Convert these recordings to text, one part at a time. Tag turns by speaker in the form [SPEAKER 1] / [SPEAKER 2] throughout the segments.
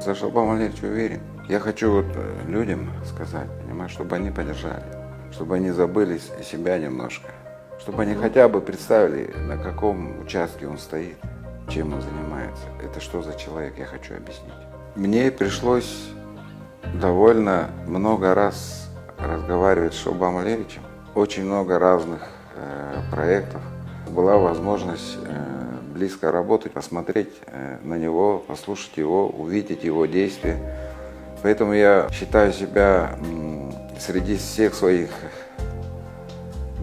[SPEAKER 1] за Шолпан Валерьевича уверен. Я хочу вот людям сказать, понимаешь, чтобы они поддержали, чтобы они забыли себя немножко, чтобы они хотя бы представили, на каком участке он стоит, чем он занимается. Это что за человек, я хочу объяснить. Мне пришлось довольно много раз разговаривать с Шолпан Валерьевичем, очень много разных проектов. Была возможность близко работать, посмотреть на него, послушать его, увидеть его действия. Поэтому я считаю себя среди всех своих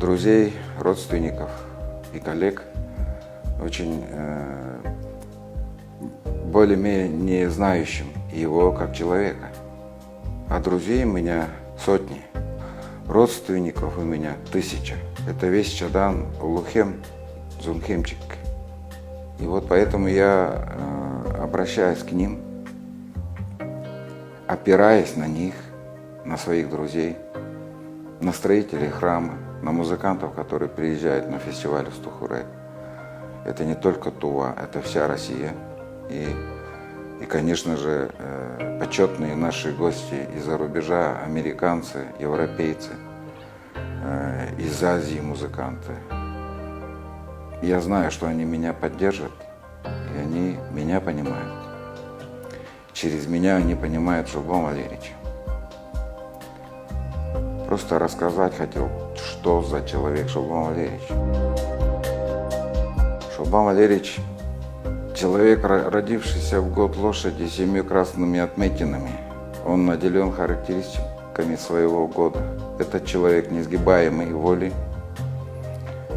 [SPEAKER 1] друзей, родственников и коллег очень более-менее знающим его как человека. А друзей у меня сотни, родственников у меня 1000. Это весь Чадан, Улухем, Зунхемчик. И вот поэтому я обращаюсь к ним, опираясь на них, на своих друзей, на строителей храма, на музыкантов, которые приезжают на фестиваль Устухурай. Это не только Тува, это вся Россия. И конечно же, почетные наши гости из-за рубежа, американцы, европейцы, из Азии музыканты. Я знаю, что они меня поддержат, и они меня понимают. Через меня они понимают Шолпан Валерьевича. Просто рассказать хотел, что за человек Шолпан Валерьевич. Шолпан Валерьевич – человек, родившийся в год лошади с 7 красными отметинами. Он наделен характеристиками своего года. Это человек несгибаемой воли.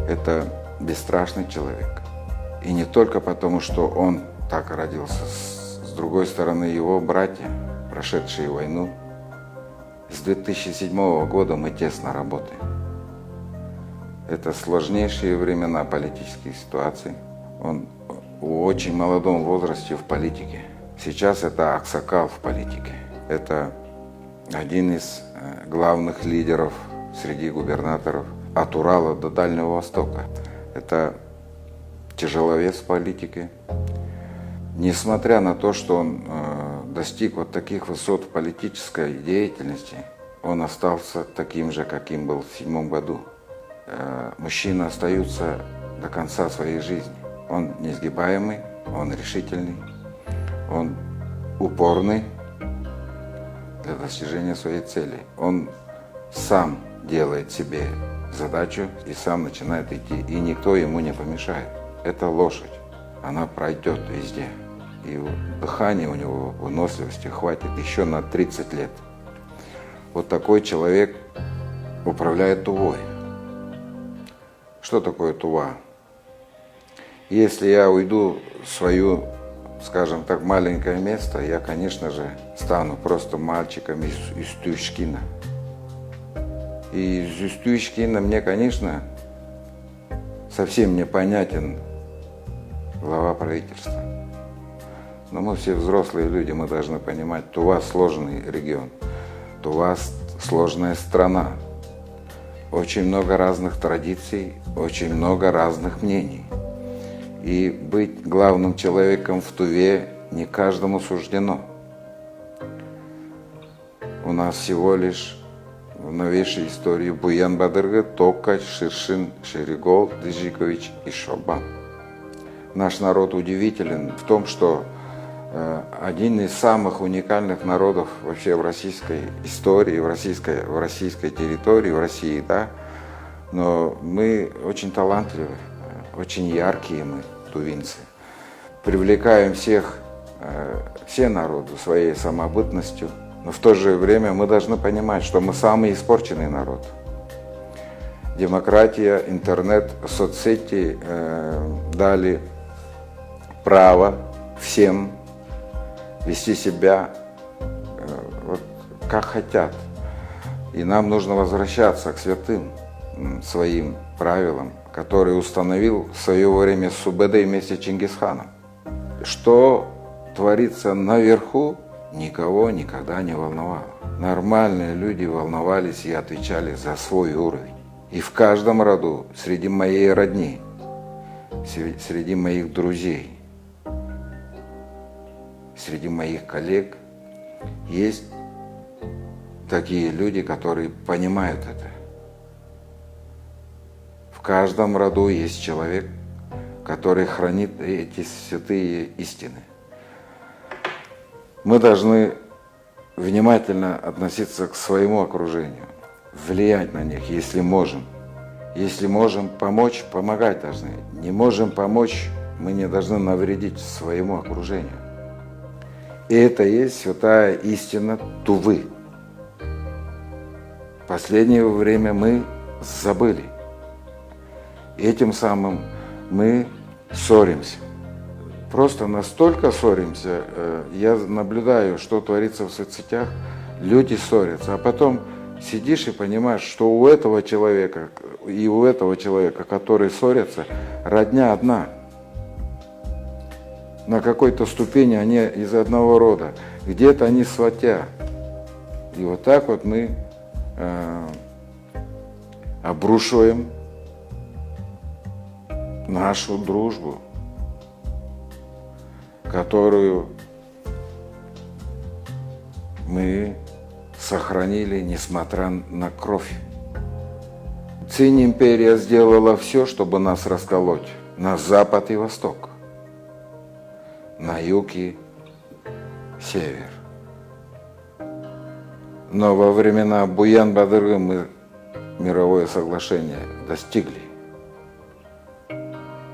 [SPEAKER 1] Это бесстрашный человек. И не только потому, что он так родился. С другой стороны, его братья, прошедшие войну, с 2007 года мы тесно работаем. Это сложнейшие времена политических ситуаций. Он в очень молодом возрасте в политике. Сейчас это аксакал в политике. Это один из главных лидеров среди губернаторов от Урала до Дальнего Востока. Это тяжеловес в политике. Несмотря на то, что он достиг вот таких высот в политической деятельности, он остался таким же, каким был в 2007 году. Мужчины остаются до конца своей жизни. Он несгибаемый, он решительный, он упорный для достижения своей цели. Он сам делает себе задачу и сам начинает идти, и никто ему не помешает. Это лошадь, она пройдет везде. И дыхание у него, выносливости хватит еще на 30 лет. Вот такой человек управляет Тувой. Что такое Тува? Если я уйду в свое, скажем так, маленькое место, я, конечно же, стану просто мальчиком из Тюшкина. И из Тюшкина мне, конечно, совсем непонятен глава правительства. Но мы все взрослые люди, мы должны понимать, Тува сложный регион, Тува сложная страна. Очень много разных традиций, очень много разных мнений. И быть главным человеком в Туве не каждому суждено. У нас всего лишь в новейшей истории Буян Бадыргы, Токач, Ширшин, Шеригол, Дыжикович и Шолпан. Наш народ удивителен в том, что один из самых уникальных народов вообще в российской истории, в российской территории, в России, да. Но мы очень талантливы, очень яркие мы, тувинцы. Привлекаем все народы своей самобытностью, но в то же время мы должны понимать, что мы самый испорченный народ. Демократия, интернет, соцсети дали право всем вести себя вот, как хотят. И нам нужно возвращаться к святым своим правилам, которые установил в свое время Субэдэй вместе с Чингисханом. Что творится наверху, никого никогда не волновало. Нормальные люди волновались и отвечали за свой уровень. И в каждом роду, среди моей родни, среди моих друзей, среди моих коллег есть такие люди, которые понимают это. В каждом роду есть человек, который хранит эти святые истины. Мы должны внимательно относиться к своему окружению, влиять на них, если можем. Если можем помочь, помогать должны. Не можем помочь, мы не должны навредить своему окружению. И это и есть святая истина Тувы. В последнее время мы забыли. И этим самым мы ссоримся. Просто настолько ссоримся. Я наблюдаю, что творится в соцсетях. Люди ссорятся, а потом сидишь и понимаешь, что у этого человека и у этого человека, которые ссорятся, родня одна. На какой-то ступени они из одного рода. Где-то они сватья. И вот так вот мы обрушиваем нашу дружбу, которую мы сохранили, несмотря на кровь. Цинь империя сделала все, чтобы нас расколоть на запад и восток, на юг и север. Но во времена Буян-Бадыргы мы мировое соглашение достигли.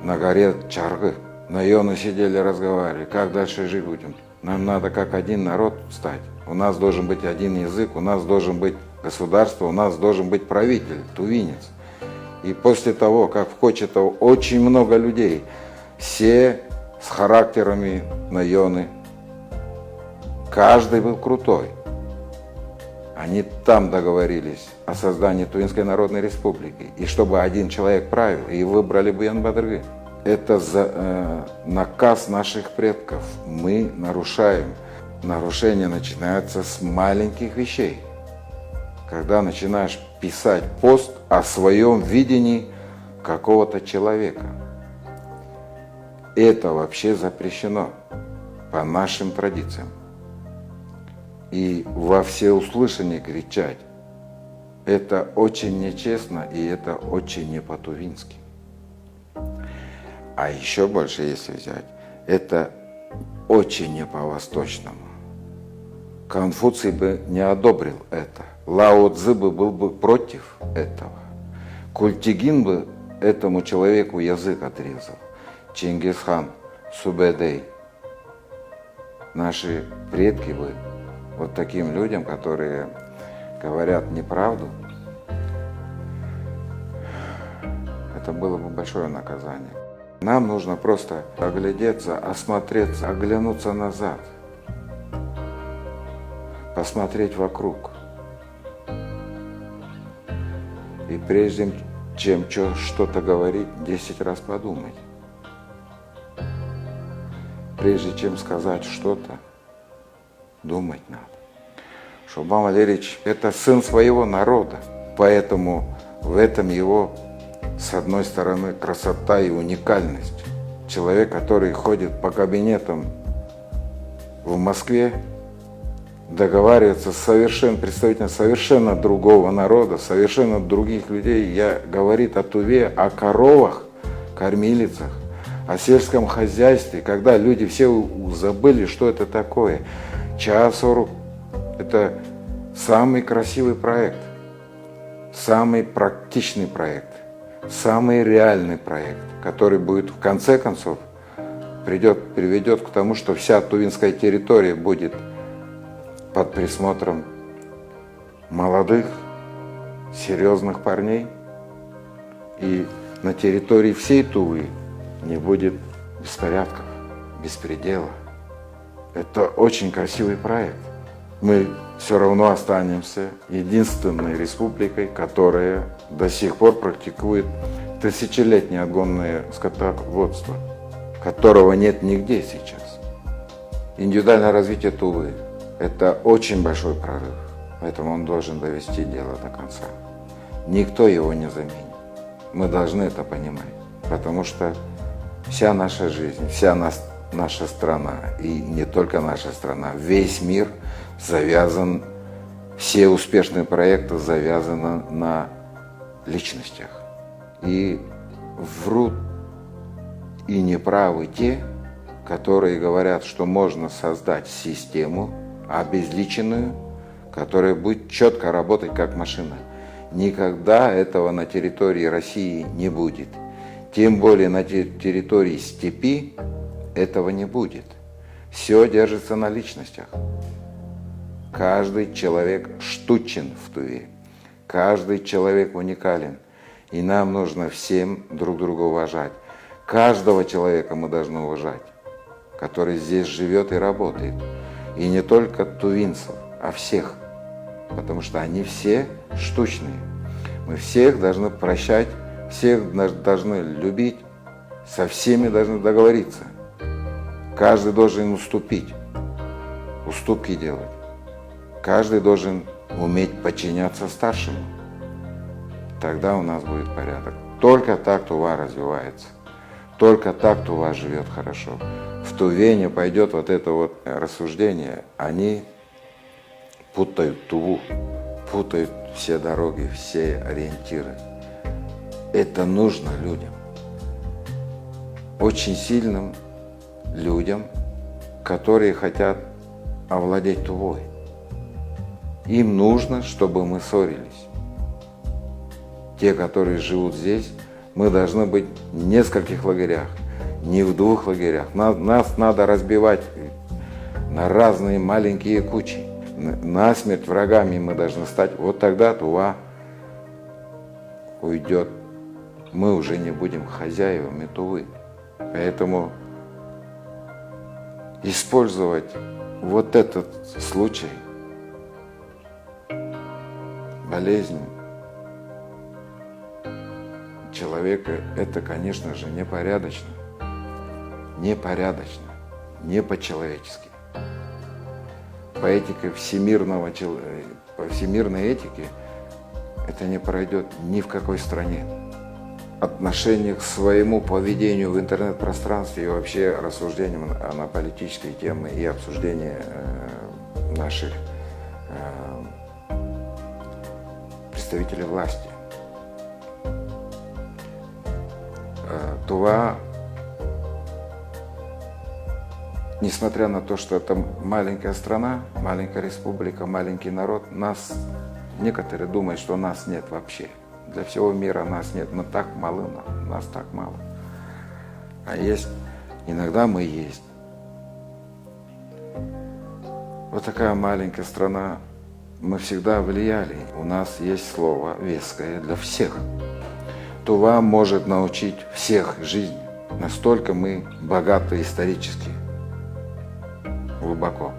[SPEAKER 1] На горе Чаргы наёны сидели, разговаривали, как дальше жить будем. Нам надо как один народ стать. У нас должен быть один язык, у нас должен быть государство, у нас должен быть правитель, тувинец. И после того, как в Кочетово очень много людей, все с характерами наёны, каждый был крутой. Они там договорились о создании Тувинской Народной Республики. И чтобы один человек правил, и выбрали Буян-Бадыргы. Это наказ наших предков. Мы нарушаем. Нарушение начинается с маленьких вещей. Когда начинаешь писать пост о своем видении какого-то человека. Это вообще запрещено по нашим традициям. И во всеуслышание кричать – это очень нечестно и это очень не по-тувински. А еще больше, если взять, это очень не по-восточному. Конфуций бы не одобрил это. Лао Цзы бы был бы против этого. Культигин бы этому человеку язык отрезал. Чингисхан, Субэдэй. Наши предки бы вот таким людям, которые говорят неправду, это было бы большое наказание. Нам нужно просто оглядеться, осмотреться, оглянуться назад, посмотреть вокруг. И прежде чем что-то говорить, 10 раз подумать. Прежде чем сказать что-то, думать надо. Шубан Валерьевич – это сын своего народа, поэтому в этом его, с одной стороны, красота и уникальность. Человек, который ходит по кабинетам в Москве, договаривается с представителем совершенно другого народа, совершенно других людей, говорит о Туве, о коровах, кормилицах, о сельском хозяйстве, когда люди все забыли, что это такое. Чаасорук – это самый красивый проект, самый практичный проект, самый реальный проект, который будет в конце концов приведет к тому, что вся тувинская территория будет под присмотром молодых, серьезных парней. И на территории всей Тувы не будет беспорядков, беспредела. Это очень красивый проект. Мы все равно останемся единственной республикой, которая до сих пор практикует тысячелетнее отгонное скотоводство, которого нет нигде сейчас. Индивидуальное развитие Тувы – это очень большой прорыв, поэтому он должен довести дело до конца. Никто его не заменит. Мы должны это понимать, потому что вся наша жизнь, вся наша страна, и не только наша страна, весь мир завязан, все успешные проекты завязаны на личностях. И врут и неправы те, которые говорят, что можно создать систему обезличенную, которая будет четко работать как машина. Никогда этого на территории России не будет. Тем более на территории степи этого не будет. Все держится на личностях. Каждый человек штучен в Туве. Каждый человек уникален. И нам нужно всем друг друга уважать. Каждого человека мы должны уважать, который здесь живет и работает. И не только тувинцев, а всех. Потому что они все штучные. Мы всех должны прощать, всех должны любить, со всеми должны договориться. Каждый должен уступить, уступки делать. Каждый должен уметь подчиняться старшему. Тогда у нас будет порядок. Только так Тува развивается. Только так Тува живет хорошо. В Туве не пойдет вот это вот рассуждение. Они путают Туву, путают все дороги, все ориентиры. Это нужно людям. Очень сильным людям, которые хотят овладеть Тувой. Им нужно, чтобы мы ссорились. Те, которые живут здесь, мы должны быть в нескольких лагерях, не в 2 лагерях. Нас надо разбивать на разные маленькие кучи. Насмерть врагами мы должны стать. Вот тогда Тува уйдет. Мы уже не будем хозяевами Тувы. Поэтому использовать вот этот случай, болезнь человека, это, конечно же, непорядочно. Непорядочно, не по-человечески. По этике по всемирной этике это не пройдет ни в какой стране. Отношение к своему поведению в интернет-пространстве и вообще рассуждениям на политические темы и обсуждение наших представителей власти. Тува, несмотря на то, что это маленькая страна, маленькая республика, маленький народ, некоторые думают, что нас нет вообще. Для всего мира нас нет. Мы так малы, нас так мало. А есть, иногда мы есть. Вот такая маленькая страна. Мы всегда влияли. У нас есть слово веское для всех. Тува может научить всех жизни. Настолько мы богаты исторически. Глубоко.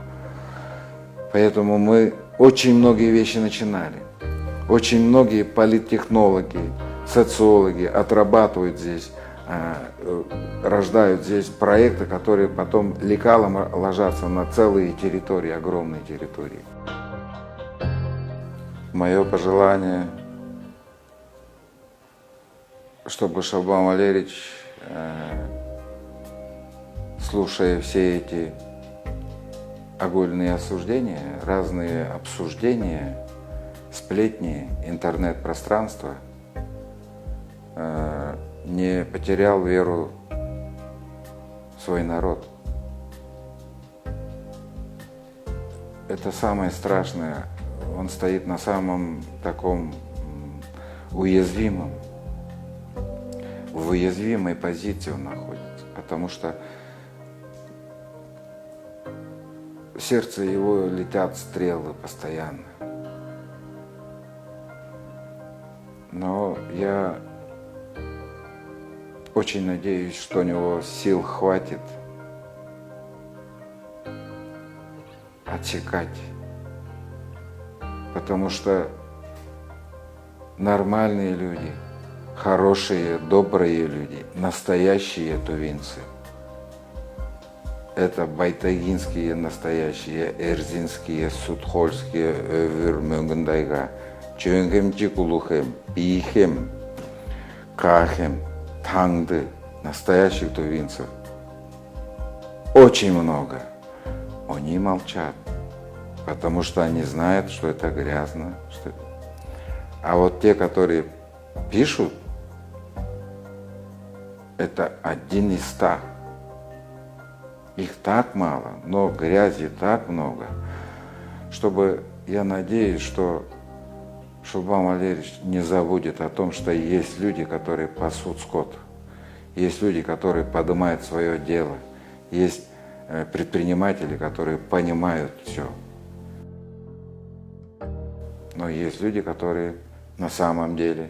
[SPEAKER 1] Поэтому мы очень многие вещи начинали. Очень многие политтехнологи, социологи отрабатывают здесь, рождают здесь проекты, которые потом лекалом ложатся на целые территории, огромные территории. Мое пожелание, чтобы Шалбам Валерьевич, слушая все эти огульные осуждения, разные обсуждения, сплетни, интернет-пространства, не потерял веру в свой народ. Это самое страшное. Он стоит на самом таком уязвимом, в уязвимой позиции он находится, потому что в сердце его летят стрелы постоянно. Но я очень надеюсь, что у него сил хватит отсекать, потому что нормальные люди, хорошие, добрые люди, настоящие тувинцы, это байтагинские настоящие, эрзинские, судхольские, вюрмögendайга, чöngем чикулухем, пихем, кахем, тангды, настоящих тувинцев. очень много. Они молчат, потому что они знают, что это грязно. А вот те, которые пишут, это 1 из 100. Их так мало, но грязи так много, чтобы, я надеюсь, что Шолбан Валерьевич не забудет о том, что есть люди, которые пасут скот, есть люди, которые поднимают свое дело, есть предприниматели, которые понимают все. Но есть люди, которые на самом деле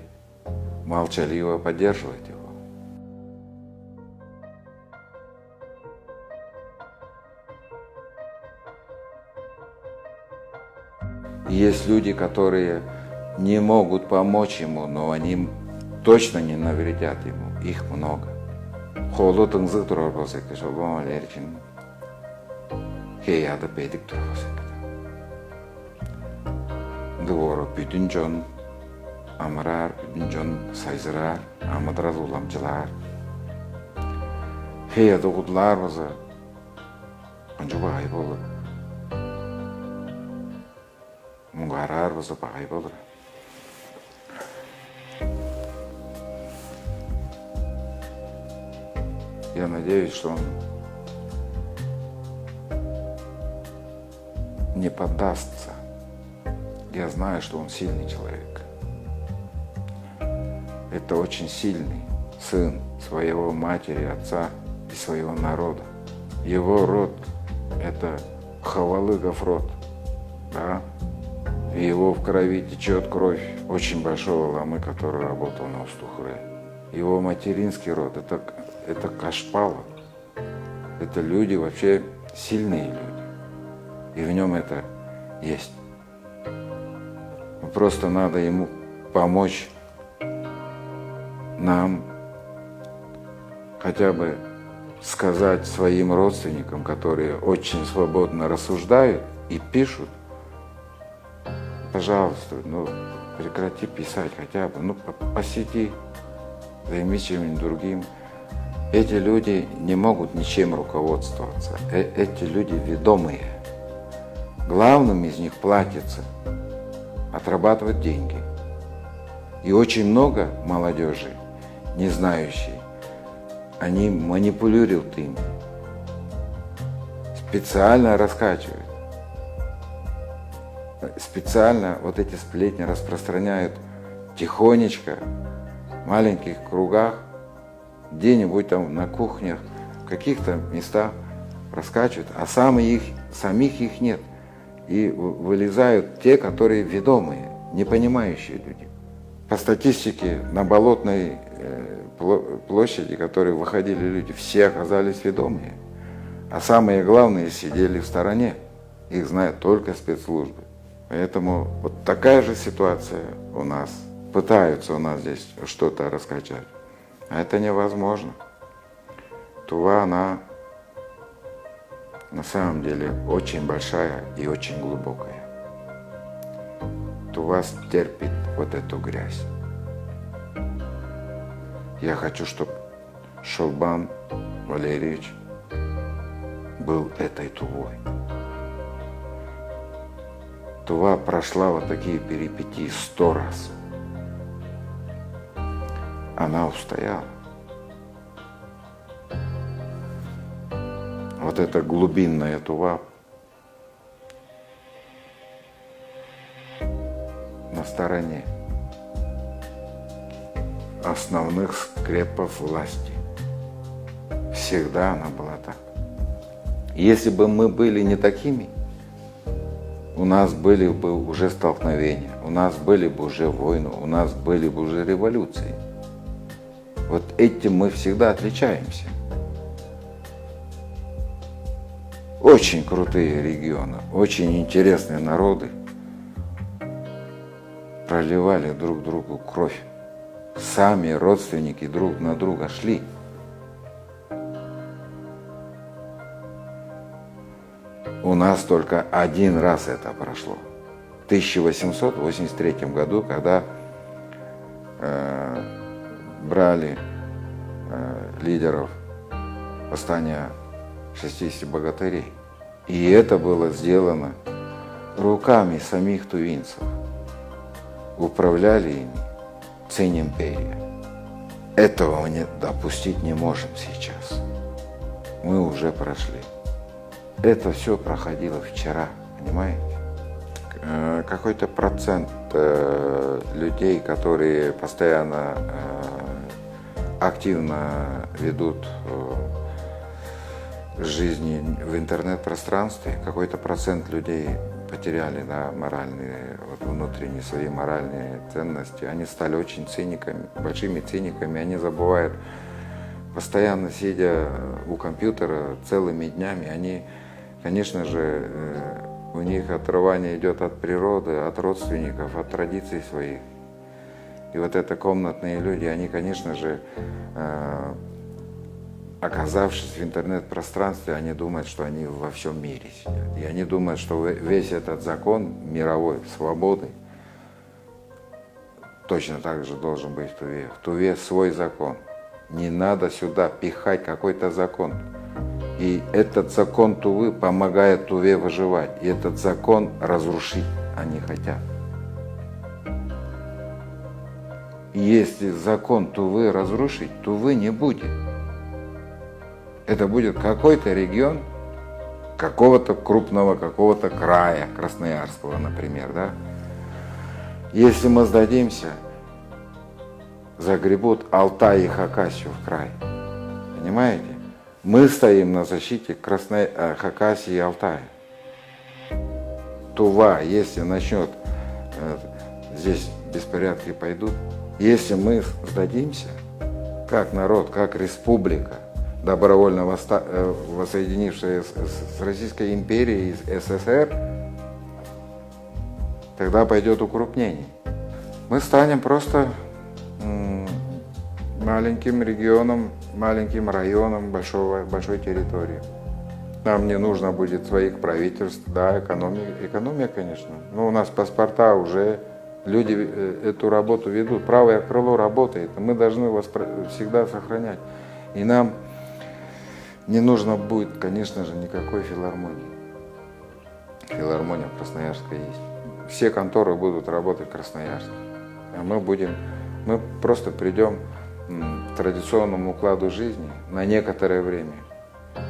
[SPEAKER 1] молчаливо поддерживают его. Есть люди, которые не могут помочь ему, но они точно не навредят ему. Их много. Холу тыңзы тұрар болсақ, Шолбан Валерьевичтің хейады педик тұрар болсақ. Дұғыры бүтін жон амырар, бүтін жон сайзырар, амыдыраз уламчылар. Хейады ғұдылар болса, қанжы бағай болыр. Мұңғарар болса бағай болыр. Я надеюсь, что он не поддастся. Я знаю, что он сильный человек. Это очень сильный сын своего матери, отца и своего народа. Его род – это Хавалыгов род, да? И его в крови течет кровь очень большого ламы, который работал на Устухуре. Его материнский род – это Кашпала. Это люди вообще сильные люди. И в нем это есть. Просто надо ему помочь нам хотя бы сказать своим родственникам, которые очень свободно рассуждают и пишут, пожалуйста, прекрати писать хотя бы, посиди, займись чем-нибудь другим. Эти люди не могут ничем руководствоваться. Эти люди ведомые. Главным из них платится отрабатывать деньги. И очень много молодежи, не знающей, они манипулируют им, специально раскачивают, специально вот эти сплетни распространяют тихонечко, в маленьких кругах, где-нибудь там на кухнях, в каких-то местах раскачивают, а самих их нет. И вылезают те, которые ведомые, не понимающие люди. По статистике, на Болотной площади, которые выходили люди, все оказались ведомые. А самые главные сидели в стороне. Их знают только спецслужбы. Поэтому вот такая же ситуация у нас. Пытаются у нас здесь что-то раскачать. А это невозможно. Тува, она на самом деле очень большая и очень глубокая. Тува терпит вот эту грязь. Я хочу, чтобы Шолбан Валерьевич был этой Тувой. Тува прошла вот такие перипетии 100 раз. Она устояла. Вот эта глубинная Тува на стороне основных скрепов власти. Всегда она была так. Если бы мы были не такими, у нас были бы уже столкновения, у нас были бы уже войны, у нас были бы уже революции. Вот этим мы всегда отличаемся. Очень крутые регионы, очень интересные народы проливали друг другу кровь. Сами родственники друг на друга шли. У нас только один раз это прошло. В 1883 году, когда брали лидеров восстания 60 богатырей. И это было сделано руками самих тувинцев. Управляли ими Цинь-империя. Этого мы допустить не можем сейчас. Мы уже прошли. Это все проходило вчера, понимаете? Какой-то процент людей, которые постоянно активно ведут жизни в интернет-пространстве, какой-то процент людей потеряли, да, моральные, вот, внутренние свои моральные ценности. Они стали очень циниками, большими циниками. Они забывают, постоянно сидя у компьютера целыми днями, они, конечно же, у них отрывание идет от природы, от родственников, от традиций своих. И вот это комнатные люди, они, конечно же, оказавшись в интернет-пространстве, они думают, что они во всем мире сидят. И они думают, что весь этот закон мировой свободы точно так же должен быть в Туве. В Туве свой закон. Не надо сюда пихать какой-то закон. И этот закон Тувы помогает Туве выживать. И этот закон разрушить они хотят. И если закон Тувы разрушить, Тувы не будет. Это будет какой-то регион, какого-то крупного, какого-то края, Красноярского, например, да? Если мы сдадимся, загребут Алтай и Хакасию в край. Понимаете? Мы стоим на защите Хакасии и Алтая. Тува, если начнет, здесь беспорядки пойдут, если мы сдадимся, как народ, как республика, добровольно воссоединившаяся с Российской империей и СССР, тогда пойдет укрупнение. Мы станем просто маленьким регионом, маленьким районом большой территории. Нам не нужно будет своих правительств, да, экономия, конечно. Но у нас паспорта уже, люди эту работу ведут, правое крыло работает, мы должны его всегда сохранять. И нам не нужно будет, конечно же, никакой филармонии. Филармония в Красноярске есть. Все конторы будут работать в Красноярске. А мы просто придем к традиционному укладу жизни на некоторое время.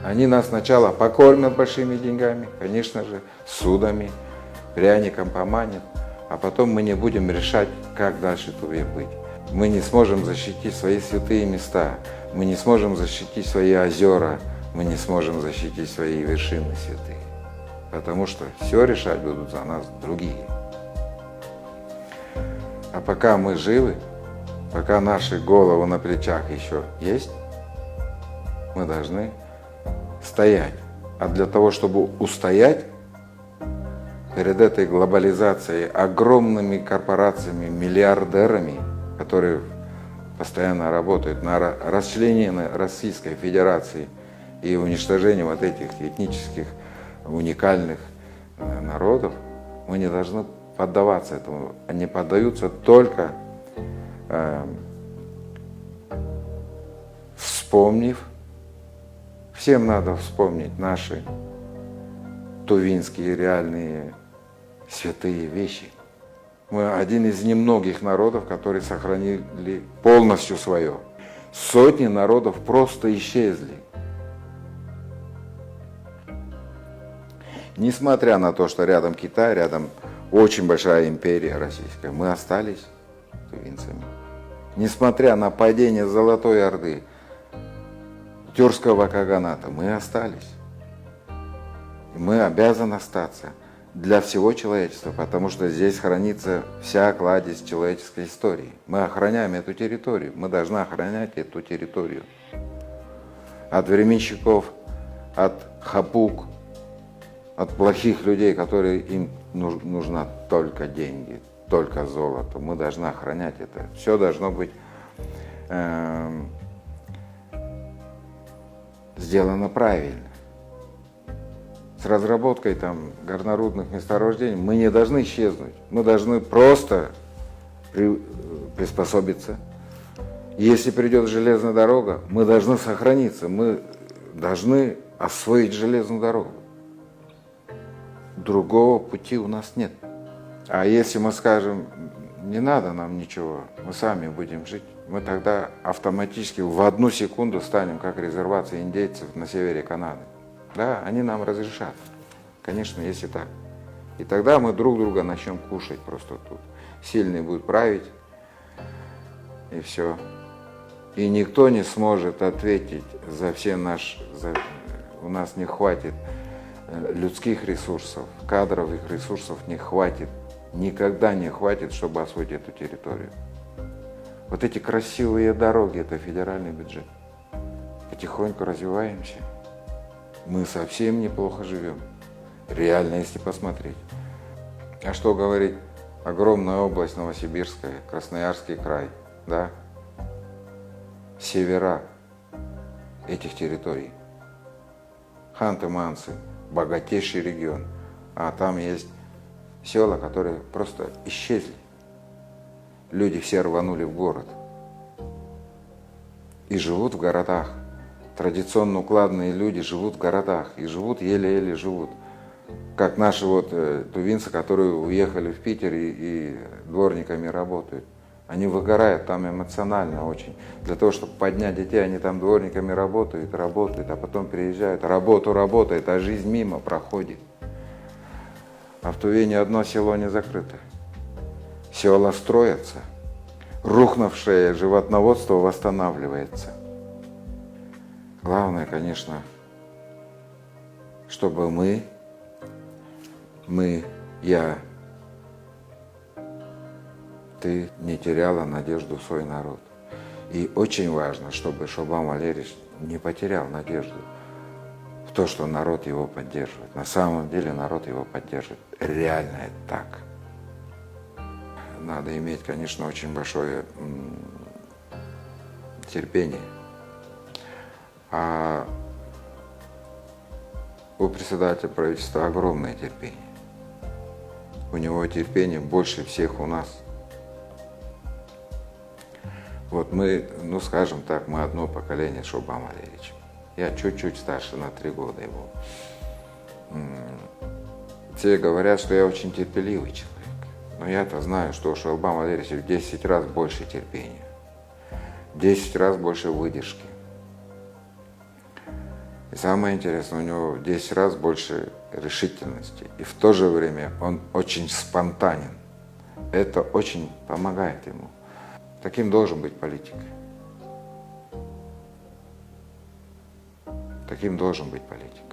[SPEAKER 1] Они нас сначала покормят большими деньгами, конечно же, судами, пряником поманят, а потом мы не будем решать, как дальше Туве быть. Мы не сможем защитить свои святые места, мы не сможем защитить свои озера, мы не сможем защитить свои вершины святые, потому что все решать будут за нас другие. А пока мы живы, пока наши головы на плечах еще есть, мы должны стоять. А для того, чтобы устоять перед этой глобализацией, огромными корпорациями, миллиардерами, которые постоянно работают на расчленение Российской Федерации и уничтожение вот этих этнических уникальных народов, мы не должны поддаваться этому. Они поддаются только вспомнив, всем надо вспомнить наши тувинские реальные святые вещи. Мы один из немногих народов, которые сохранили полностью свое. Сотни народов просто исчезли. Несмотря на то, что рядом Китай, рядом очень большая империя российская, мы остались тувинцами. Несмотря на падение Золотой Орды, тюркского каганата, мы остались. И мы обязаны остаться для всего человечества, потому что здесь хранится вся кладезь человеческой истории. Мы охраняем эту территорию, мы должны охранять эту территорию. От временщиков, от хапук, от плохих людей, которые им нужна только деньги, только золото. Мы должны охранять это. Все должно быть сделано правильно. С разработкой там горнорудных месторождений мы не должны исчезнуть. Мы должны просто приспособиться. Если придет железная дорога, мы должны сохраниться. Мы должны освоить железную дорогу. Другого пути у нас нет. А если мы скажем, не надо нам ничего, мы сами будем жить, мы тогда автоматически в одну секунду станем как резервация индейцев на севере Канады. Да, они нам разрешат. Конечно, если так. И тогда мы друг друга начнем кушать просто тут. Сильный будет править, и все. И никто не сможет ответить за все наши... У нас не хватит людских ресурсов, кадровых ресурсов не хватит. Никогда не хватит, чтобы освоить эту территорию. Вот эти красивые дороги – это федеральный бюджет. Потихоньку развиваемся. Мы совсем неплохо живем. Реально, если посмотреть. А что говорить? Огромная область Новосибирская, Красноярский край, да? Севера этих территорий. Ханты-Мансы, богатейший регион. А там есть села, которые просто исчезли. Люди все рванули в город. И живут в городах. Традиционно укладные люди живут в городах. И живут, еле-еле живут. Как наши вот тувинцы, которые уехали в Питер и дворниками работают. Они выгорают там эмоционально очень. Для того, чтобы поднять детей, они там дворниками работают, а потом приезжают. Работу работает, а жизнь мимо проходит. А в Туве ни одно село не закрыто. Села строятся. Рухнувшее животноводство восстанавливается. Главное, конечно, чтобы я, ты не теряла надежду в свой народ. И очень важно, чтобы Шолбам Валерьевич не потерял надежду в то, что народ его поддерживает. На самом деле народ его поддерживает. Реально это так. Надо иметь, конечно, очень большое терпение. А у председателя правительства огромное терпение. У него терпение больше всех у нас. Вот мы, ну скажем так, мы одно поколение с Шолбамом Валерьевичем. Я чуть-чуть старше, на 3 года его. Все говорят, что я очень терпеливый человек. Но я-то знаю, что у Шолбама Валерьевича в 10 раз больше терпения. 10 раз больше выдержки. И самое интересное, у него в 10 раз больше решительности. И в то же время он очень спонтанен. Это очень помогает ему. Таким должен быть политик. Таким должен быть политик.